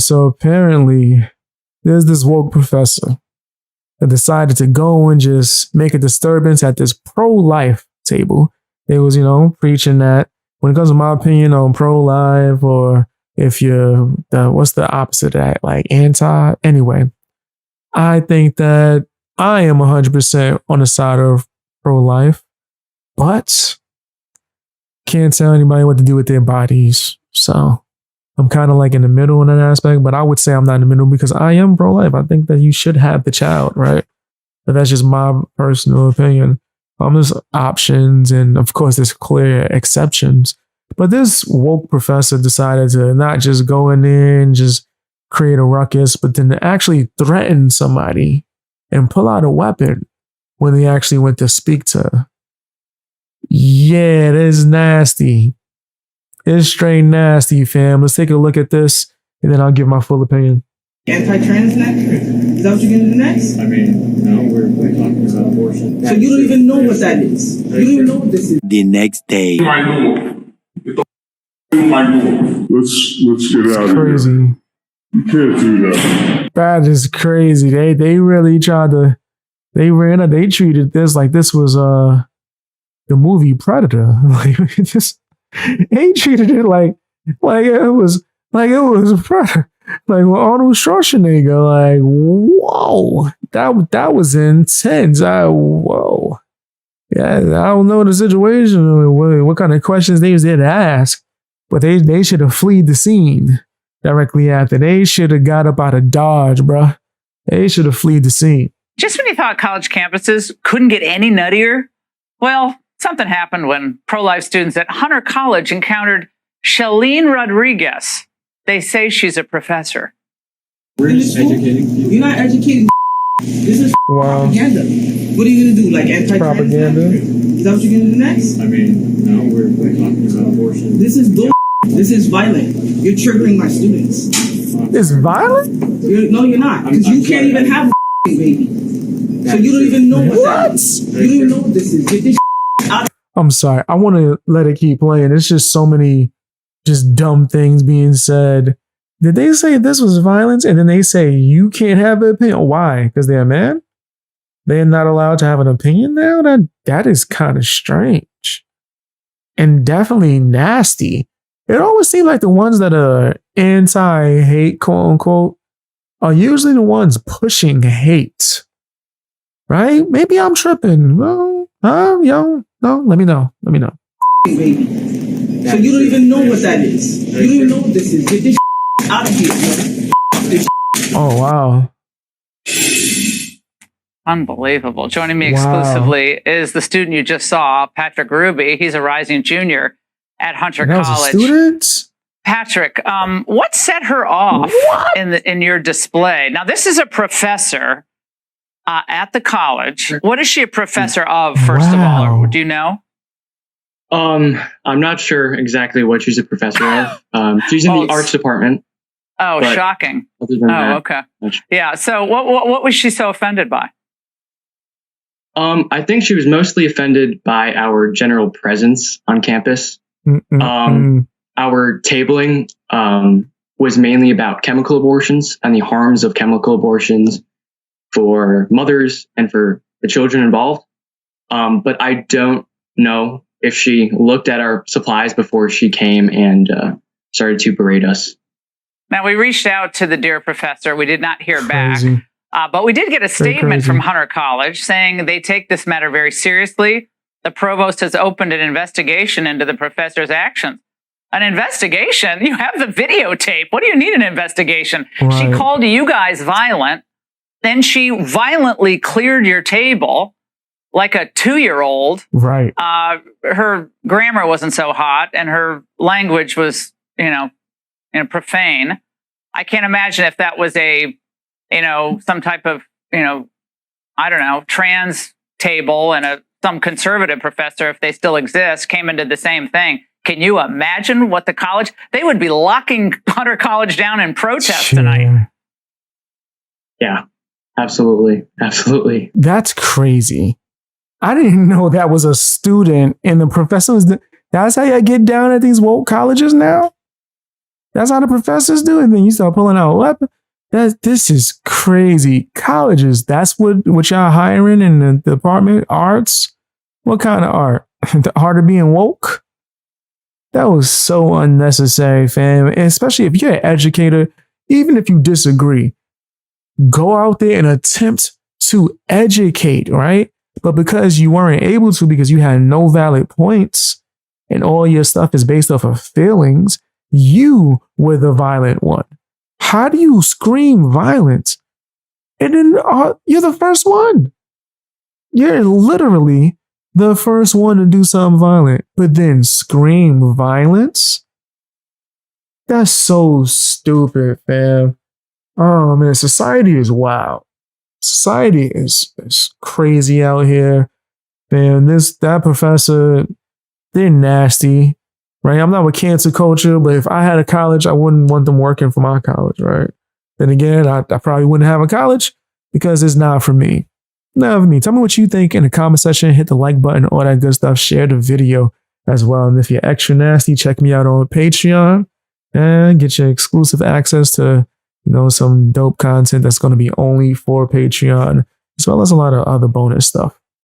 So apparently, there's this woke professor that decided to go and just make a disturbance at this pro-life table. They was, preaching that when it comes to my opinion on pro-life, or if you're what's the opposite of that, like anti. Anyway, I think that I am 100% on the side of pro-life, but can't tell anybody what to do with their bodies. So I'm kind of like in the middle in that aspect, but I would say I'm not in the middle because I am pro-life. I think that you should have the child, right? But that's just my personal opinion. There's options, and of course there's clear exceptions. But this woke professor decided to not just go in there and just create a ruckus, but then to actually threaten somebody and pull out a weapon when they actually went to speak to her. Yeah, it is nasty. It's straight nasty, fam. Let's take a look at this, and then I'll give my full opinion. Anti-trans next? Is that what you're going to do next? I mean, no, we're talking about abortion. So you don't even know what that is. You don't even know what this is. The next day. Let's get out of Crazy. here. You can't do that. That is crazy. They really tried to. They treated this like this was the movie Predator. Like just they treated it like it was Predator. Like with Arnold Schwarzenegger. Like whoa, that was intense. Whoa. Yeah, I don't know the situation, what kind of questions they was there to ask, but they should have fled the scene directly after. They should have got up out of Dodge, bruh. They should have fled the scene. Just when you thought college campuses couldn't get any nuttier, well, something happened when pro-life students at Hunter College encountered Shalene Rodriguez. They say she's a professor. We're just educating people. You're not educating. This is propaganda. What are you going to do? Like Propaganda? Is that what you're going to do next? I mean, no, we're talking about abortion. This is bull. This is violent. You're triggering my students. It's violent? No, you're not. Because you can't even have a baby. So you don't even know what that is. You don't even know what this is. Get this out. I'm sorry. I want to let it keep playing. It's just so many just dumb things being said. Did they say this was violence? And then they say you can't have an opinion. Why? Because they're a man? They're not allowed to have an opinion now? That is kind of strange. And definitely nasty. It always seems like the ones that are anti-hate, quote unquote, are usually the ones pushing hate. Right? Maybe I'm tripping. Well, no, let me know. Baby. So you don't even know what that is. You don't even know what this is. Get this out of here. Oh, wow. Unbelievable. Joining me exclusively is the student you just saw, Patrick Ruby. He's a rising junior at Hunter College. Student? Patrick, what set her off in your display? Now, this is a professor at the college. What is she a professor of, first of all? Do you know? I'm not sure exactly what she's a professor of. She's in the arts department. Oh, shocking. Okay. Yeah. So what was she so offended by? I think she was mostly offended by our general presence on campus. Our tabling was mainly about chemical abortions and the harms of chemical abortions for mothers and for the children involved. But I don't know if she looked at our supplies before she came and started to berate us. Now, we reached out to the dear professor. We did not hear back. But we did get a statement from Hunter College saying they take this matter very seriously. The provost has opened an investigation into the professor's actions. An investigation? You have the videotape. What do you need an investigation? Right. She called you guys violent. Then she violently cleared your table like a 2-year-old. Right. Her grammar wasn't so hot and her language was, profane. I can't imagine if that was some type of, trans table and some conservative professor, if they still exist, came into the same thing. Can you imagine what the college, they would be locking Hunter College down in protest tonight. Yeah, absolutely. Absolutely. That's crazy. I didn't know that was a student and the professor was, that's how you get down at these woke colleges now? That's how the professors do it. And then you start pulling out a weapon. This is crazy. Colleges, that's what y'all hiring in the department? Arts? What kind of art? The art of being woke? That was so unnecessary, fam. And especially if you're an educator, even if you disagree, go out there and attempt to educate, right? But because you weren't able to, because you had no valid points and all your stuff is based off of feelings, you were the violent one. How do you scream violence? And then you're the first one. You're literally the first one to do something violent, but then scream violence? That's so stupid, fam. Oh man, society is wild. Society is crazy out here. Man, that professor, they're nasty, right? I'm not with cancel culture, but if I had a college, I wouldn't want them working for my college, right? Then again, I probably wouldn't have a college because it's not for me. Not for me. Tell me what you think in the comment section. Hit the like button, all that good stuff. Share the video as well. And if you're extra nasty, check me out on Patreon and get your exclusive access to, some dope content that's going to be only for Patreon, as well as a lot of other bonus stuff.